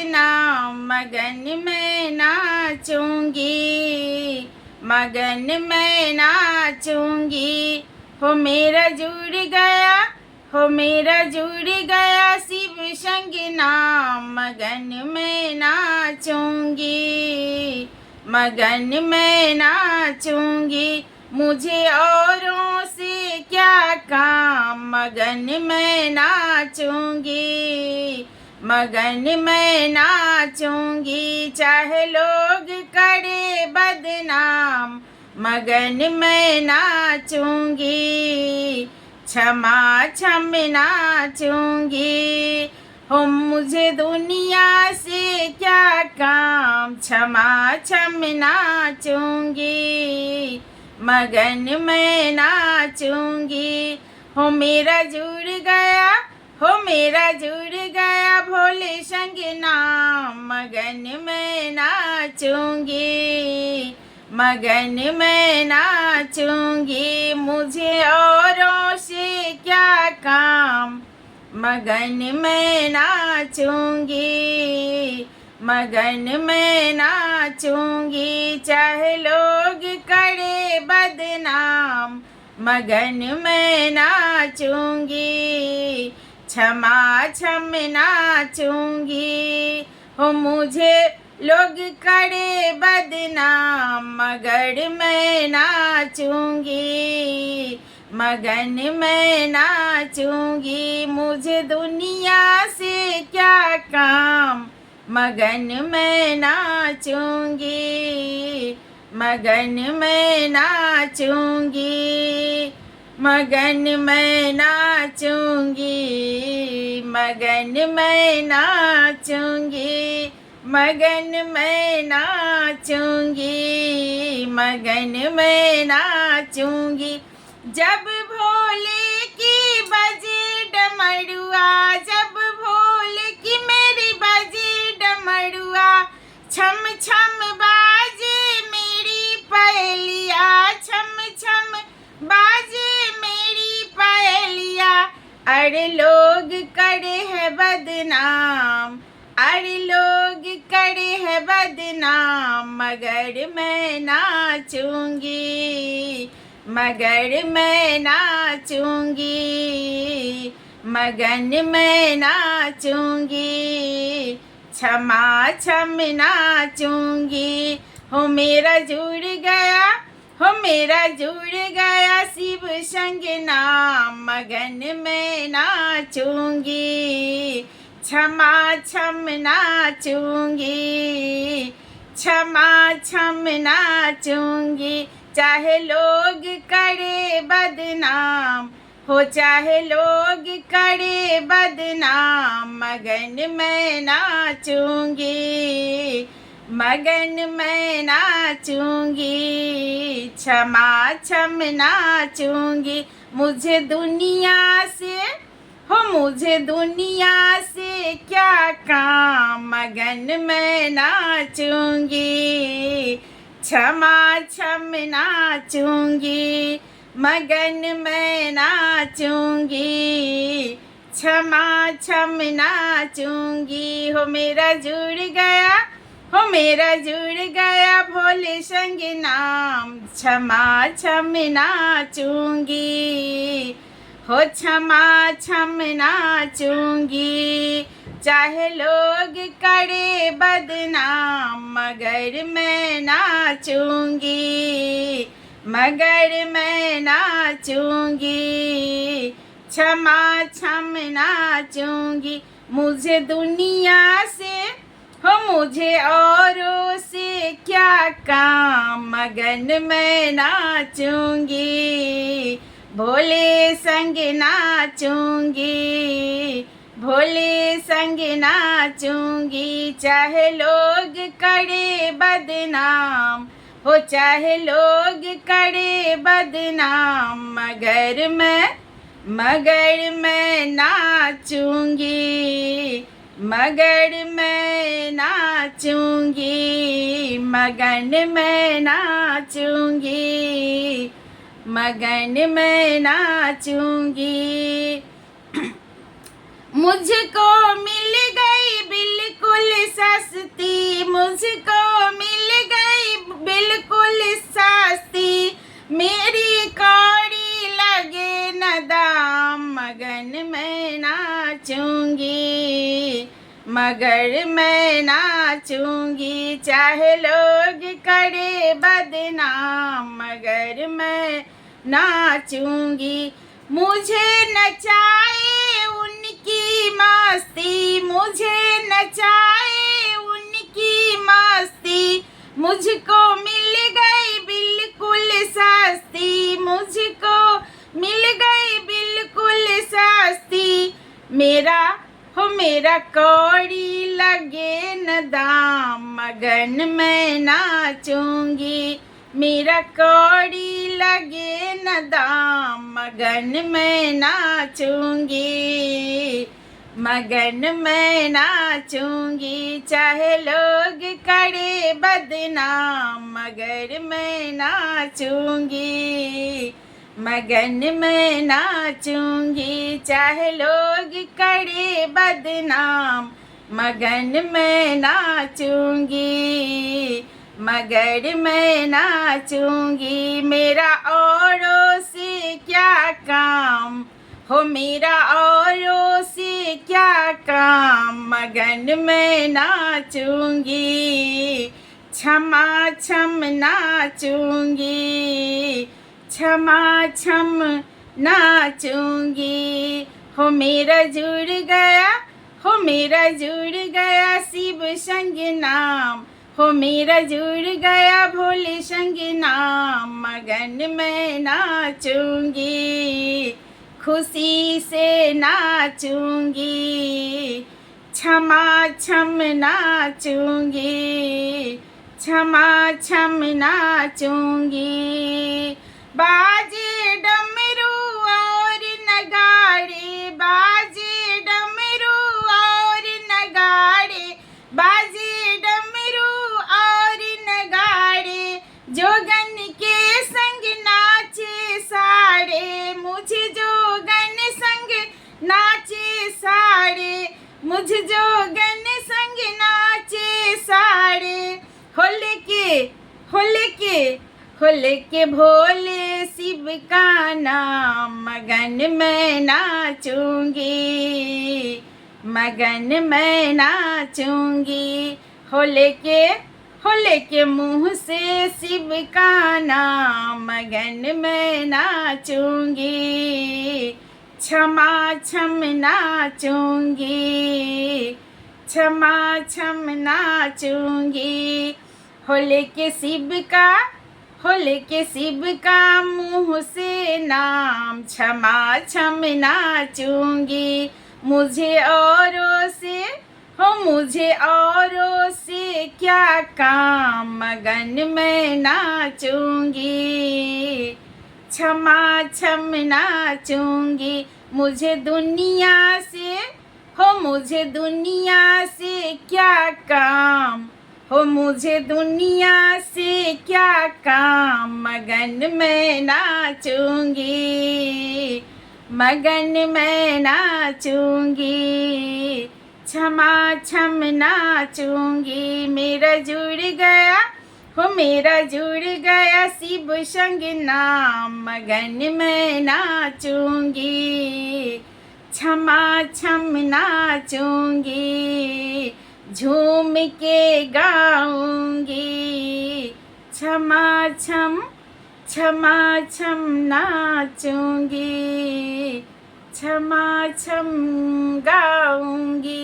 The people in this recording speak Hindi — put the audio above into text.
नाम, मगन में नाचूंगी, मगन में नाचूंगी। हो मेरा जुड़ गया, हो मेरा जुड़ गया शिव संग नाम, मगन में नाचूंगी, मगन में नाचूंगी। मुझे औरों से क्या काम, मगन में नाचूंगी, मगन में नाचूंगी। चाहे लोग करे बदनाम, मगन में नाचूंगी, क्षमा क्षम नाचूंगी। हो मुझे दुनिया से क्या काम, क्षमा क्षम नाचूंगी, मगन में नाचूंगी। हो मेरा जुड़ गया, हो मेरा जुड़ गया भोले संग नाम, मगन में नाचूंगी, मगन में नाचूंगी। मुझे औरों से क्या काम, मगन में नाचूंगी, मगन में नाचूंगी। चाहे लोग करे बदनाम, मगन में नाचूंगी, क्षमा क्षम नाचूंगी। हो मुझे लोग करे बदनाम, मगर मैं नाचूंगी, मगन में नाचूंगी। मुझे दुनिया से क्या काम, मगन में नाचूंगी, मगन में नाचूंगी, मगन में नाचूंगी, मगन में नाचूंगी, मगन में नाचूंगी, मगन में नाचूंगी। जब भोले की बजे डमरुआ, जब भोले की मेरी बजे डमरुआ, छम छम बाजे मेरी पहेलिया, छम छम बाजे मेरी पहेलिया। अरे लोग करे है बदनाम, अरे लोग करे है बदनाम, मगर मैं नाचूंगी, मगर मैं नाचूंगी, मगन में नाचूंगी, क्षमा क्षम नाचूंगी। हो मेरा जुड़ गया, हो मेरा जुड़ गया शिव संग नाम, मगन में नाचूंगी, क्षमा क्षम नाचूंगी, क्षमा क्षम नाचूंगी। चाहे लोग करे बदनाम, हो चाहे लोग करे बदनाम, मगन में नाचूंगी, मगन में नाचूंगी, क्षमा क्षम नाचूंगी। मुझे दुनिया से, हो मुझे दुनिया से क्या काम, मगन में नाचूंगी, क्षमा क्षम नाचूंगी, मगन में नाचूंगी, क्षमा क्षम नाचूंगी। हो मेरा जुड़ गया, हो मेरा जुड़ गया भोले संग नाम, क्षमा क्षम नाचूंगी, हो क्षमा क्षम नाचूंगी। चाहे लोग करे बदनाम, मगर मैं नाचूंगी, मगर मैं नाचूंगी, क्षमा क्षम नाचूंगी। मुझे दुनिया से, हो मुझे औरों से क्या काम, मगन मैं नाचूंगी, भोले संग नाचूंगी, भोले संग नाचूंगी। चाहे लोग करे बदनाम, हो चाहे लोग करे बदनाम, मगर मैं नाचूंगी, मगर मैं नाचूंगी, मगन में नाचूंगी, मगन में नाचूंगी। मुझको मिल गई बिल्कुल नाचूंगी, मगर मैं नाचूंगी। चाहे लोग करे बदनाम, मगर मैं नाचूंगी। मुझे नचाए उनकी मस्ती, मुझे नचाए उनकी मस्ती। मुझको मिल गई बिल्कुल सस्ती, मुझको मिल गई बिल्कुल सस्ती। मेरा कौड़ी लगे न दाम, मगन मैं नाचूंगी। मेरा कौड़ी लगे न दाम, मगन मैं नाचूंगी, मगन मैं नाचूंगी। चाहे लोग करे बदनाम, मगर मैं नाचूंगी, मगन मैं नाचूंगी। चाहे लोग करे बदनाम, मगन मैं नाचूंगी, मगर मैं नाचूंगी। मेरा औरों से क्या काम हो, मेरा औरों से क्या काम, मगन मैं नाचूंगी, क्षमा छम नाचूंगी, क्षमा छम नाचूंगी। हो मेरा जुड़ गया, हो मेरा जुड़ गया शिव संग नाम, हो मेरा जुड़ गया भोले संग नाम, मगन मैं नाचूंगी, खुशी से नाचूंगी, क्षमा छम नाचूंगी, क्षमा छम नाचूंगी। बाजे डमरू और नगाड़े, बाजे डमरू और नगाड़े, बाजे डमरू और नगाड़े। जोगन के संग नाचे साड़े, मुझे जोगन संग नाचे साड़े, मुझे जोगन संग नाचे साड़े। होल के भोले शिव का नाम, मगन मैं नाचूंगी, मगन मैं नाचूंगी। होले के मुँह से शिव का नाम, मगन मैं नाचूंगी, क्षमा छम नाचूंगी, क्षमा छम नाचूंगी। होले के शिव का मुँह से नाम, क्षमा छम नाचूंगी। मुझे औरों से क्या काम, मगन मैं नाचूंगी, क्षमा छम नाचूंगी। मुझे दुनिया से क्या काम, हो मुझे दुनिया से क्या काम, मगन मैं नाचूंगी, मगन मैं नाचूंगी, क्षमा छम नाचूंगी। मेरा जुड़ गया शिव संग नाम, मगन मैं नाचूंगी, क्षमा छम नाचूंगी, झूम के गाऊंगी, क्षमा छम नाचूंगी, क्षमा छम गाऊंगी।